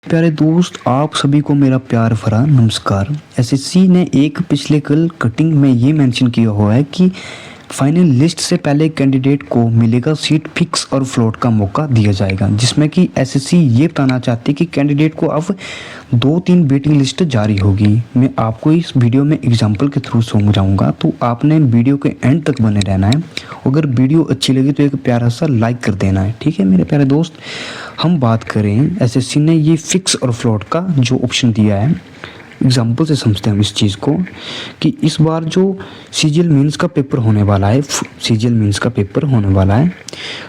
प्यारे दोस्त, आप सभी को मेरा प्यार भरा नमस्कार। एसएससी ने एक पिछले कल कटिंग में ये मेंशन किया हुआ है कि फाइनल लिस्ट से पहले कैंडिडेट को मिलेगा सीट फिक्स और फ्लोट का मौका दिया जाएगा, जिसमें कि एसएससी ये बताना चाहती है कि कैंडिडेट को अब 2-3 वेटिंग लिस्ट जारी होगी। मैं आपको इस वीडियो में एग्जांपल के थ्रू समझाऊंगा, तो आपने वीडियो के एंड तक बने रहना है। अगर वीडियो अच्छी लगी तो एक प्यारा सा लाइक कर देना है, ठीक है मेरे प्यारे दोस्त। हम बात करें, एसएससी ने ये फिक्स और फ्लोट का जो ऑप्शन दिया है, एग्जाम्पल से समझते हैं हम इस चीज़ को कि इस बार जो सीजीएल मींस का पेपर होने वाला है, सीजीएल मींस का पेपर होने वाला है।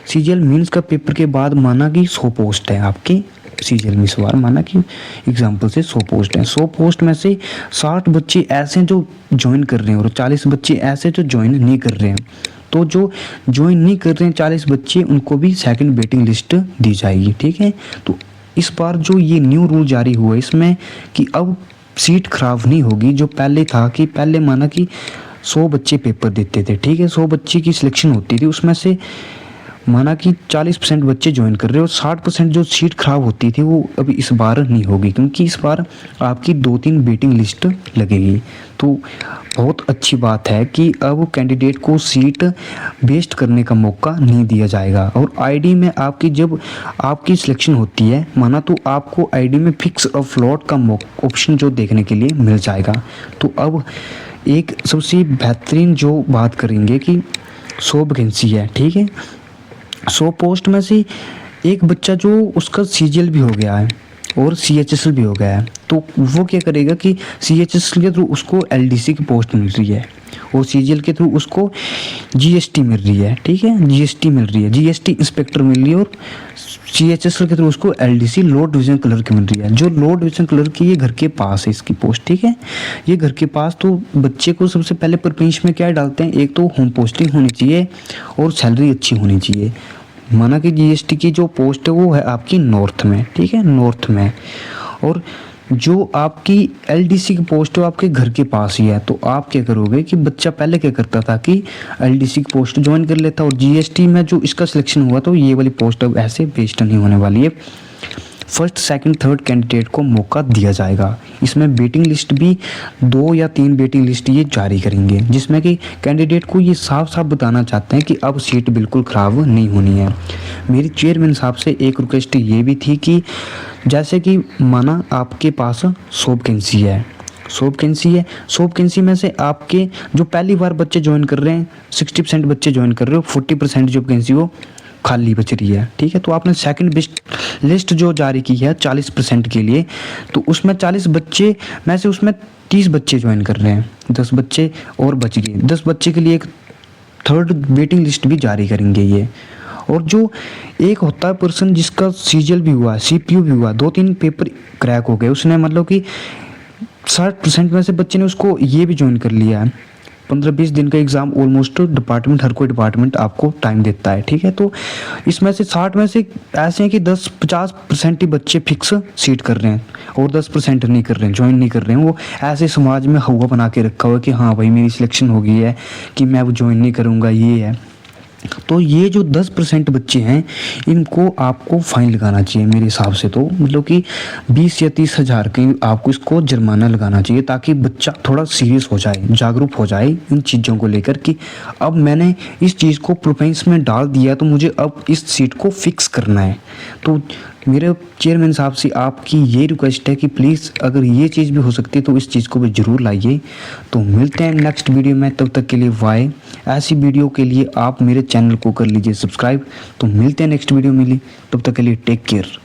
सीजीएल मींस का पेपर के बाद माना कि 100 पोस्ट है आपकी सीजीएल में। इस बार माना कि एग्जाम्पल से 100 पोस्ट है। 100 पोस्ट में से 60 बच्चे ऐसे हैं जो ज्वाइन कर रहे हैं और 40 बच्चे ऐसे जो ज्वाइन नहीं कर रहे हैं। तो जो ज्वाइन नहीं कर रहे हैं 40 बच्चे, उनको भी सेकंड वेटिंग लिस्ट दी जाएगी, ठीक है। तो इस बार जो ये न्यू रूल जारी हुआ है इसमें कि अब सीट खराब नहीं होगी। जो पहले था कि पहले माना कि 100 बच्चे पेपर देते थे, ठीक है, 100 बच्चे की सिलेक्शन होती थी, उसमें से माना कि 40% बच्चे ज्वाइन कर रहे और 60% जो सीट खराब होती थी वो अभी इस बार नहीं होगी, क्योंकि इस बार आपकी 2-3 वेटिंग लिस्ट लगेगी। तो बहुत अच्छी बात है कि अब कैंडिडेट को सीट वेस्ट करने का मौका नहीं दिया जाएगा। और आईडी में आपकी जब आपकी सिलेक्शन होती है माना, तो आपको आईडी में फिक्स और फ्लोट का ऑप्शन जो देखने के लिए मिल जाएगा। तो अब एक सबसे बेहतरीन जो बात करेंगे कि 100 वैकेंसी है, ठीक है, 100 पोस्ट में से एक बच्चा जो उसका सीजीएल भी हो गया है और सीएचएसएल भी हो गया है, तो वो क्या करेगा कि सीएचएसएल के थ्रू उसको एलडीसी की पोस्ट मिल रही है और सीजीएल के थ्रू उसको जीएसटी मिल रही है, ठीक है, जीएसटी मिल रही है, जीएसटी इंस्पेक्टर मिल रही है, और सीएचएसएल के थ्रू उसको एलडीसी लोड डिवीजन क्लर्क की मिल रही है। जो लोड डिवीजन क्लर्क की ये घर के पास है इसकी पोस्ट, ठीक है, ये घर के पास। तो बच्चे को सबसे पहले प्रेफरेंस में क्या डालते हैं, एक तो होम पोस्टिंग होनी चाहिए और सैलरी अच्छी होनी चाहिए। माना कि जीएसटी की जो पोस्ट है वो है आपकी नॉर्थ में, ठीक है, नॉर्थ में। और जो आपकी एलडीसी की पोस्ट है वो आपके घर के पास ही है। तो आप क्या करोगे कि बच्चा पहले क्या करता था कि एलडीसी की पोस्ट ज्वाइन कर लेता, और जीएसटी में जो इसका सिलेक्शन हुआ तो ये वाली पोस्ट अब ऐसे वेस्ट नहीं होने वाली है। फर्स्ट, सेकंड, थर्ड कैंडिडेट को मौका दिया जाएगा। इसमें वेटिंग लिस्ट भी 2 या 3 वेटिंग लिस्ट ये जारी करेंगे, जिसमें कि कैंडिडेट को ये साफ साफ बताना चाहते हैं कि अब सीट बिल्कुल ख़राब नहीं होनी है। मेरी चेयरमैन साहब से एक रिक्वेस्ट ये भी थी कि जैसे कि माना आपके पास 100 वैकेंसी है, 100 वैकेंसी है, 100 वैकेंसी में से आपके जो पहली बार बच्चे ज्वाइन कर रहे हैं 60% बच्चे ज्वाइन कर रहे हो, 40% जो वैकेंसी वो खाली बच रही है, ठीक है। तो आपने सेकंड लिस्ट जो जारी की है 40% के लिए, तो उसमें 40 बच्चे में से उसमें 30 बच्चे ज्वाइन कर रहे हैं, 10 बच्चे और बच गए। 10 बच्चे के लिए एक थर्ड वेटिंग लिस्ट भी जारी करेंगे ये। और जो एक होता है पर्सन जिसका सीजीएल भी हुआ, सीपीयू भी हुआ, 2-3 पेपर क्रैक हो गए, उसने मतलब कि 60% में से बच्चे ने उसको ये भी ज्वाइन कर लिया है। 15-20 दिन का एग्ज़ाम ऑलमोस्ट डिपार्टमेंट, हर कोई डिपार्टमेंट आपको टाइम देता है, ठीक है। तो इसमें से 60 में से ऐसे हैं कि 10-50% ही बच्चे फिक्स सीट कर रहे हैं और 10% नहीं कर रहे हैं, ज्वाइन नहीं कर रहे हैं। वो ऐसे समाज में हवा बना के रखा हुआ है कि हाँ भाई मेरी सिलेक्शन हो गई है कि मैं वो ज्वाइन नहीं करूँगा, ये है। तो ये जो 10% बच्चे हैं इनको आपको फाइन लगाना चाहिए मेरे हिसाब से, तो मतलब कि 20 या 30 हज़ार के आपको इसको जुर्माना लगाना चाहिए, ताकि बच्चा थोड़ा सीरियस हो जाए, जागरूक हो जाए इन चीज़ों को लेकर कि अब मैंने इस चीज़ को प्रेफरेंस में डाल दिया तो मुझे अब इस सीट को फिक्स करना है। तो मेरे चेयरमैन साहब से आपकी ये रिक्वेस्ट है कि प्लीज़ अगर ये चीज़ भी हो सकती है तो इस चीज़ को भी ज़रूर लाइए। तो मिलते हैं नेक्स्ट वीडियो में, तब तक के लिए बाय। ऐसी वीडियो के लिए आप मेरे चैनल को कर लीजिए सब्सक्राइब। तो मिलते हैं नेक्स्ट वीडियो में, तब तक के लिए टेक केयर।